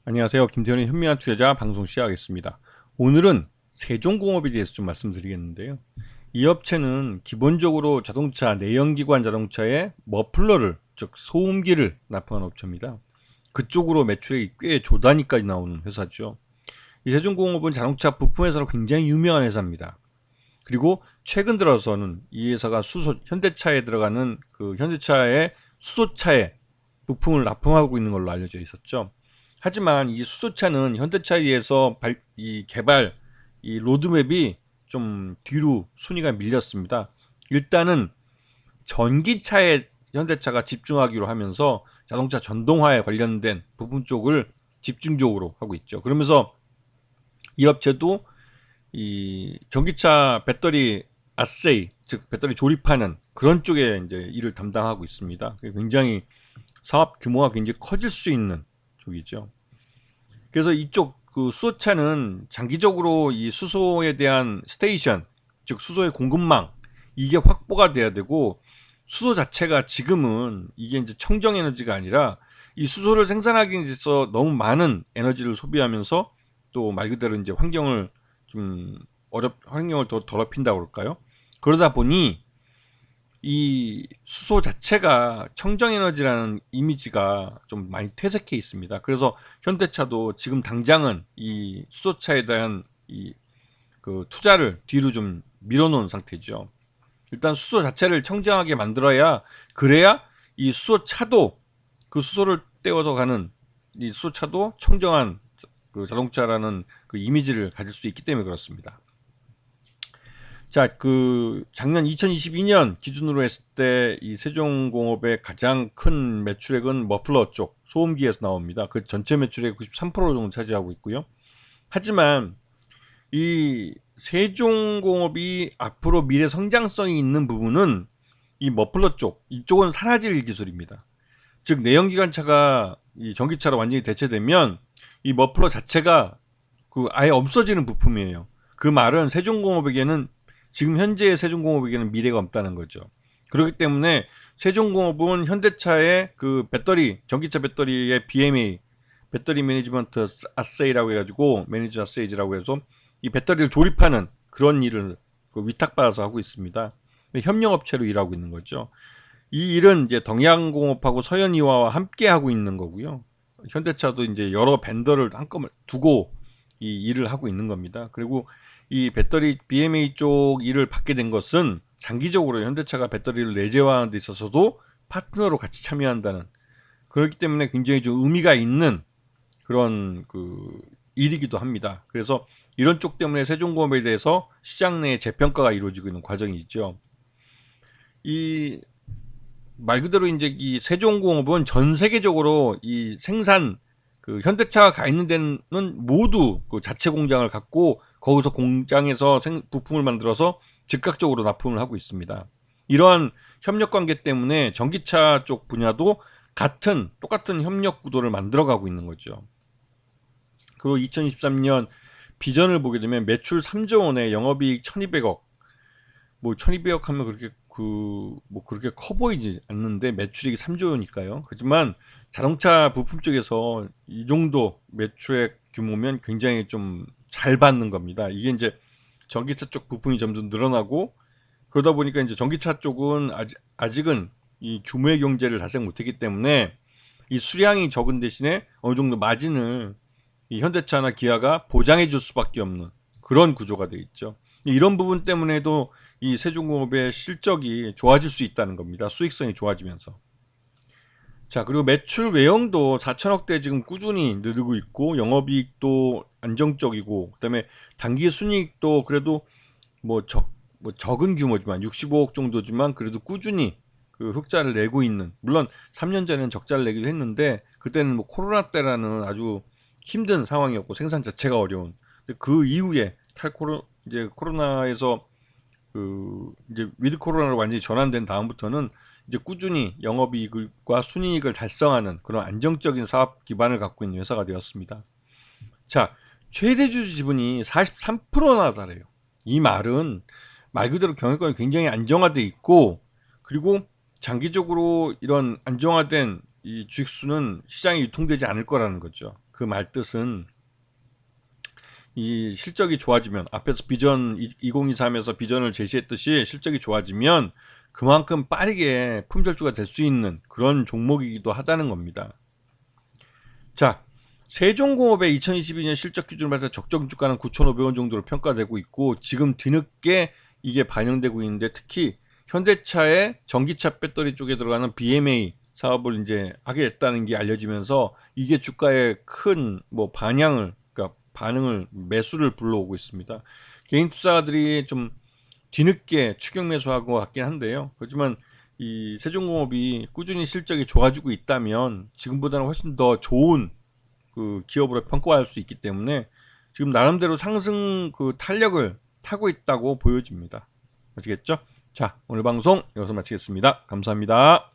안녕하세요. 김태현의 현명한 투자자 방송 시작하겠습니다. 오늘은 세종공업에 대해서 좀 말씀드리겠는데요. 이 업체는 기본적으로 자동차, 내연기관 자동차에 머플러를, 즉 소음기를 납품하는 업체입니다. 그쪽으로 매출액이 꽤 조단위까지 나오는 회사죠. 이 세종공업은 자동차 부품 회사로 굉장히 유명한 회사입니다. 그리고 최근 들어서는 이 회사가 현대차에 들어가는 그 현대차의 수소차에 부품을 납품하고 있는 걸로 알려져 있었죠. 하지만 이 수소차는 현대차에 의해서 이 개발, 이 로드맵이 좀 뒤로 순위가 밀렸습니다. 일단은 전기차에 현대차가 집중하기로 하면서 자동차 전동화에 관련된 부분 쪽을 집중적으로 하고 있죠. 그러면서 이 업체도 이 전기차 배터리 아세이, 즉 배터리 조립하는 그런 쪽에 이제 일을 담당하고 있습니다. 굉장히 사업 규모가 굉장히 커질 수 있는 쪽이죠. 그래서 이쪽 그 수소차는 장기적으로 이 수소에 대한 스테이션, 즉 수소의 공급망 이게 확보가 돼야 되고, 수소 자체가 지금은 이게 이제 청정 에너지가 아니라 이 수소를 생산하기 위해서 너무 많은 에너지를 소비하면서 또 말 그대로 이제 환경을 좀 환경을 더 더럽힌다고 그럴까요? 그러다 보니 이 수소 자체가 청정에너지라는 이미지가 좀 많이 퇴색해 있습니다. 그래서 현대차도 지금 당장은 이 수소차에 대한 이 그 투자를 뒤로 좀 밀어놓은 상태죠. 일단 수소 자체를 청정하게 만들어야, 그래야 이 수소차도, 그 수소를 떼어서 가는 이 수소차도 청정한 그 자동차라는 그 이미지를 가질 수 있기 때문에 그렇습니다. 자, 그 작년 2022년 기준으로 했을 때 이 세종공업의 가장 큰 매출액은 머플러 쪽 소음기에서 나옵니다. 그 전체 매출액 93% 정도 차지하고 있고요. 하지만 이 세종공업이 앞으로 미래 성장성이 있는 부분은 이 머플러 쪽, 이쪽은 산화질 기술입니다. 즉 내연기관차가 이 전기차로 완전히 대체되면 이 머플러 자체가 그 아예 없어지는 부품이에요. 그 말은 세종공업에게는, 지금 현재의 세종공업에게는 미래가 없다는 거죠. 그렇기 때문에 세종공업은 현대차의 그 배터리, 전기차 배터리의 BMA, 배터리 매니지먼트 아세이라고 해가지고, 매니지 아세이즈라고 해서 이 배터리를 조립하는 그런 일을 그 위탁받아서 하고 있습니다. 협력업체로 일하고 있는 거죠. 이 일은 이제 동양공업하고 서현이와와 함께 하고 있는 거고요. 현대차도 이제 여러 벤더를 한꺼번에 두고 이 일을 하고 있는 겁니다. 그리고 이 배터리 BMA 쪽 일을 받게 된 것은 장기적으로 현대차가 배터리를 내재화하는 데 있어서도 파트너로 같이 참여한다는, 그렇기 때문에 굉장히 좀 의미가 있는 그런 그 일이기도 합니다. 그래서 이런 쪽 때문에 세종공업에 대해서 시장 내에 재평가가 이루어지고 있는 과정이 있죠. 이 말 그대로 이제 이 세종공업은 전 세계적으로 이 생산, 그 현대차가 가 있는 데는 모두 그 자체 공장을 갖고 거기서 공장에서 부품을 만들어서 즉각적으로 납품을 하고 있습니다. 이러한 협력 관계 때문에 전기차 쪽 분야도 똑같은 협력 구도를 만들어가고 있는 거죠. 그리고 2023년 비전을 보게 되면 매출 3조 원에 영업이익 1,200억. 뭐 1,200억 하면 그렇게 뭐 그렇게 커 보이지 않는데 매출액이 3조 원이니까요. 하지만 자동차 부품 쪽에서 이 정도 매출액 규모면 굉장히 좀 잘 받는 겁니다. 이게 이제 전기차 쪽 부품이 점점 늘어나고, 그러다 보니까 이제 전기차 쪽은 아직은 이 규모의 경제를 달성 못했기 때문에 이 수량이 적은 대신에 어느 정도 마진을 이 현대차나 기아가 보장해 줄 수밖에 없는 그런 구조가 되어 있죠. 이런 부분 때문에도 이 세종공업의 실적이 좋아질 수 있다는 겁니다. 수익성이 좋아지면서. 자, 그리고 매출 외형도 4천억대 지금 꾸준히 늘고 있고, 영업이익도 안정적이고, 그다음에 당기 순이익도 그래도 뭐 적은 규모지만 65억 정도지만 그래도 꾸준히 그 흑자를 내고 있는, 물론 3년 전에는 적자를 내기도 했는데 그때는 뭐 코로나 때라는 아주 힘든 상황이었고 생산 자체가 어려운. 근데 그 이후에 이제 코로나에서 그 이제 위드 코로나로 완전히 전환된 다음부터는 이제 꾸준히 영업이익과 순이익을 달성하는 그런 안정적인 사업 기반을 갖고 있는 회사가 되었습니다. 자, 최대 주주 지분이 43%나 달해요. 이 말은 말 그대로 경영권이 굉장히 안정화돼 있고, 그리고 장기적으로 이런 안정화된 이 주식수는 시장에 유통되지 않을 거라는 거죠. 그 말 뜻은 이 실적이 좋아지면, 앞에서 비전 2023에서 비전을 제시했듯이 실적이 좋아지면 그만큼 빠르게 품절주가 될 수 있는 그런 종목이기도 하다는 겁니다. 자, 세종공업의 2022년 실적 기준으로 봐서 적정 주가는 9,500원 정도로 평가되고 있고, 지금 뒤늦게 이게 반영되고 있는데, 특히 현대차의 전기차 배터리 쪽에 들어가는 BMA 사업을 이제 하게 됐다는 게 알려지면서 이게 주가에 큰 뭐 그러니까 반응을, 매수를 불러오고 있습니다. 개인 투자자들이 좀 뒤늦게 추격 매수하고 같긴 한데요. 그렇지만 이 세종공업이 꾸준히 실적이 좋아지고 있다면 지금보다는 훨씬 더 좋은 그 기업으로 평가할 수 있기 때문에 지금 나름대로 상승 그 탄력을 타고 있다고 보여집니다. 아시겠죠? 자, 오늘 방송 여기서 마치겠습니다. 감사합니다.